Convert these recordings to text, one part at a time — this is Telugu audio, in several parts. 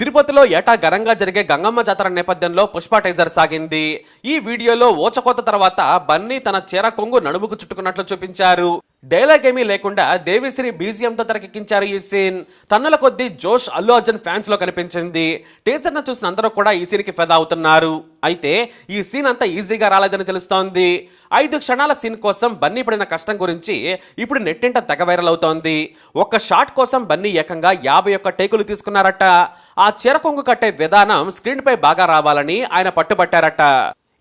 తిరుపతిలో ఏటా ఘనంగా జరిగే గంగమ్మ జాతర నేపథ్యంలో పుష్ప టైజర్ సాగింది. ఈ వీడియోలో ఓచకోత తర్వాత బన్నీ తన చీర కొంగు నడుముకు చుట్టుకున్నట్లు చూపించారు. డైలాగ్ ఏమీ లేకుండా దేవిశ్రీ బీజిఎంతో తెరకెక్కించారు ఈ సీన్. టన్నుల కొద్దీ జోష్ అల్లు అర్జున్ ఫ్యాన్స్ లో కనిపించింది. టీజర్ ను చూసిన అందరూ కూడా ఈ సీన్ కి ఫెదా అవుతున్నారు. అయితే ఈ సీన్ అంత ఈజీగా రాలేదని తెలుస్తోంది. 5 క్షణాల సీన్ కోసం బన్నీ పడిన కష్టం గురించి ఇప్పుడు నెట్టింట తెగ వైరల్ అవుతోంది. ఒక్క షాట్ కోసం బన్నీ ఏకంగా 51 టేకులు తీసుకున్నారట. ఆ చీర కొంగు కట్టే విధానం స్క్రీన్ పై బాగా రావాలని ఆయన పట్టుబట్టారట.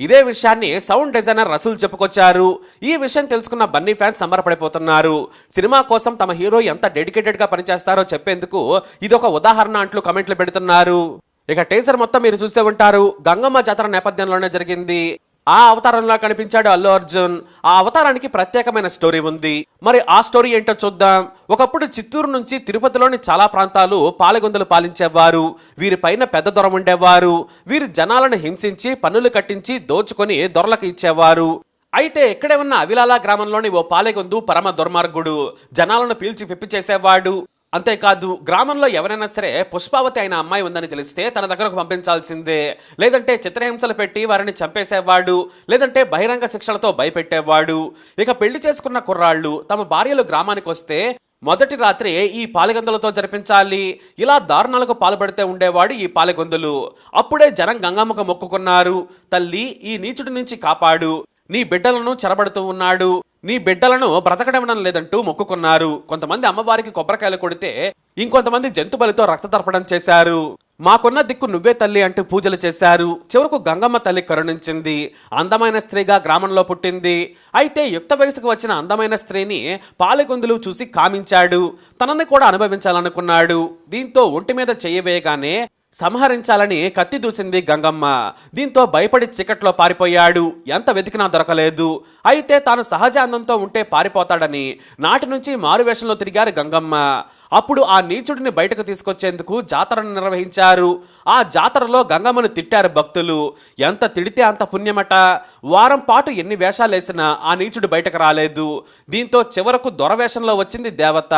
ఇదే విషయాన్ని సౌండ్ డిజైనర్ రసూల్ చెప్పుకొచ్చారు. ఈ విషయం తెలుసుకున్న బన్నీ ఫ్యాన్స్ సంబరపడిపోతున్నారు. సినిమా కోసం తమ హీరో ఎంత డెడికేటెడ్ గా పనిచేస్తారో చెప్పేందుకు ఇది ఒక ఉదాహరణ అంటూ కమెంట్లు పెడుతున్నారు. ఇక టీజర్ మొత్తం మీరు చూసే ఉంటారు. గంగమ్మ జాతర నేపథ్యంలోనే జరిగింది. ఆ అవతారంలో కనిపించాడు అల్లు అర్జున్. ఆ అవతారానికి ప్రత్యేకమైన స్టోరీ ఉంది. మరి ఆ స్టోరీ ఏంటో చూద్దాం. ఒకప్పుడు చిత్తూరు నుంచి తిరుపతిలోని చాలా ప్రాంతాలు పాలెగొందలు పాలించేవారు. వీరిపైన పెద్ద దొర ఉండేవారు. వీరు జనాలను హింసించి పన్నులు కట్టించి దోచుకొని దొరలకు ఇచ్చేవారు. అయితే ఇక్కడే ఉన్న అవిలాల గ్రామంలోని ఓ పాలెగొందు పరమ దుర్మార్గుడు. జనాలను పీల్చి పిప్పి చేసేవాడు. అంతేకాదు, గ్రామంలో ఎవరైనా సరే పుష్పావతి అయిన అమ్మాయి ఉందని తెలిస్తే తన దగ్గరకు పంపించాల్సిందే. లేదంటే చిత్రహింసలు పెట్టి వారిని చంపేసేవాడు. లేదంటే బహిరంగ శిక్షలతో భయపెట్టేవాడు. ఇక పెళ్లి చేసుకున్న కుర్రాళ్ళు తమ భార్యలు గ్రామానికి వస్తే మొదటి రాత్రి ఈ పాలెగొందులతో జరిపించాలి. ఇలా దారుణాలకు పాల్పడితే ఉండేవాడు ఈ పాలెగొందులు. అప్పుడే జనం గంగమ్మకు మొక్కుకున్నారు. తల్లి, ఈ నీచుడి నుంచి కాపాడు. నీ బిడ్డలను చెరబడుతూ ఉన్నాడు. నీ బిడ్డలను బ్రతకడం లేదంటూ మొక్కుకున్నారు. కొంతమంది అమ్మవారికి కొబ్బరికాయలు కొడితే ఇంకొంతమంది జంతు బలితో రక్త తర్పణం చేశారు. మాకున్న దిక్కు నువ్వే తల్లి అంటూ పూజలు చేశారు. చివరకు గంగమ్మ తల్లి కరుణించింది. అందమైన స్త్రీగా గ్రామంలో పుట్టింది. అయితే యుక్త వయసుకు వచ్చిన అందమైన స్త్రీని పాలెగొందులు చూసి కామించాడు. తనని కూడా అనుభవించాలనుకున్నాడు. దీంతో ఒంటి మీద చెయ్యవేయగానే సంహరించాలని కత్తి దూసింది గంగమ్మ. దీంతో భయపడి చికట్లో పారిపోయాడు. ఎంత వెతికినా దొరకలేదు. అయితే తాను సహజ అందంతో ఉంటే పారిపోతాడని నాటి నుంచి మారువేషంలో తిరిగారు గంగమ్మ. అప్పుడు ఆ నీచుడిని బయటకు తీసుకొచ్చేందుకు జాతరను నిర్వహించారు. ఆ జాతరలో గంగమ్మను తిట్టారు భక్తులు. ఎంత తిడితే అంత పుణ్యమట. వారం పాటు ఎన్ని వేషాలేసినా ఆ నీచుడు బయటకు రాలేదు. దీంతో చివరకు దొరవేషంలో వచ్చింది దేవత.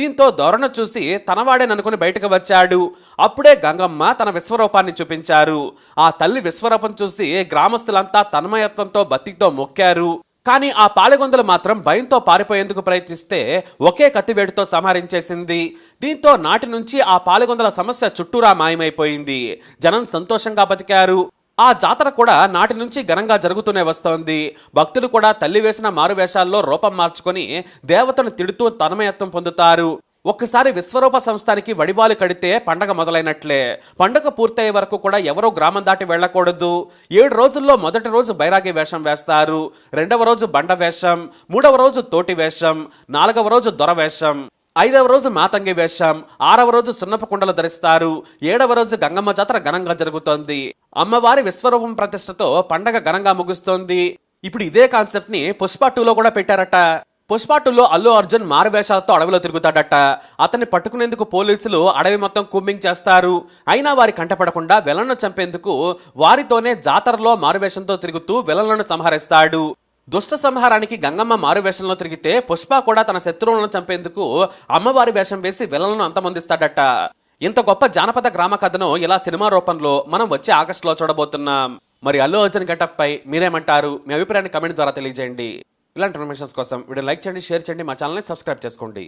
దీంతో దొరను చూసి తనవాడేననుకుని బయటకు వచ్చాడు. అప్పుడే గంగమ్మ తన విశ్వరూపాన్ని చూపించారు. ఆ తల్లి విశ్వరూపం చూసి గ్రామస్తులంతా తన్మయత్వంతో భక్తితో మొక్కారు. కానీ ఆ పాలెగొందలు మాత్రం భయంతో పారిపోయేందుకు ప్రయత్నిస్తే ఒకే కత్తివేటుతో సంహరించేసింది. దీంతో నాటి నుంచి ఆ పాలెగొందల సమస్య చుట్టూరా మాయమైపోయింది. జనం సంతోషంగా బతికారు. ఆ జాతర కూడా నాటి నుంచి ఘనంగా జరుగుతూనే వస్తోంది. భక్తులు కూడా తల్లి వేసిన మారువేషాల్లో రూపం మార్చుకొని దేవతను తిడుతూ తన్మయత్వం పొందుతారు. ఒక్కసారి విశ్వరూప సంస్థానికి వడిబాలు కడితే పండగ మొదలైనట్లే. పండగ పూర్తయ్యే వరకు కూడా ఎవరూ గ్రామం దాటి వెళ్ళకూడదు. 7 రోజుల్లో మొదటి రోజు బైరాగి వేషం వేస్తారు. 2వ రోజు బండ వేషం, 3వ రోజు తోటి వేషం, 4వ రోజు దొర వేషం, 5వ రోజు మాతంగి వేషం, 6వ రోజు సున్నపు కుండలు ధరిస్తారు. 7వ రోజు గంగమ్మ జాతర ఘనంగా జరుగుతోంది. అమ్మవారి విశ్వరూపం ప్రతిష్టతో పండగ ఘనంగా ముగుస్తోంది. ఇప్పుడు ఇదే కాన్సెప్ట్ ని పుష్ప 2లో కూడా పెట్టారట. పుష్ప 2లో అల్లు అర్జున్ మారువేషాలతో అడవిలో తిరుగుతాడట. అతన్ని పట్టుకునేందుకు పోలీసులు అడవి మొత్తం కూంబింగ్ చేస్తారు. అయినా వారి కంటపడకుండా విలన్ను చంపేందుకు వారితోనే జాతరలో మారువేషంతో తిరుగుతూ విలన్లను సంహరిస్తాడు. దుష్ట సంహారానికి గంగమ్మ మారువేషంలో తిరిగితే పుష్ప కూడా తన శత్రువులను చంపేందుకు అమ్మవారి వేషం వేసి విలన్లను అంతమొందిస్తాడట. ఇంత గొప్ప జానపద గ్రామ కథను ఇలా సినిమా రూపంలో మనం వచ్చే ఆగస్టులో చూడబోతున్నాం. మరి అల్లు అర్జున్ గెటప్ పై మీరేమంటారు? మీ అభిప్రాయాన్ని కమెంట్ ద్వారా తెలియజేయండి. ఇలాంటి ఇన్ఫర్మేషన్స్ కోసం వీడియో లైక్ చేయండి, షేర్ చేయండి, మా ఛానల్ని సబ్స్క్రైబ్ చేసుకోండి.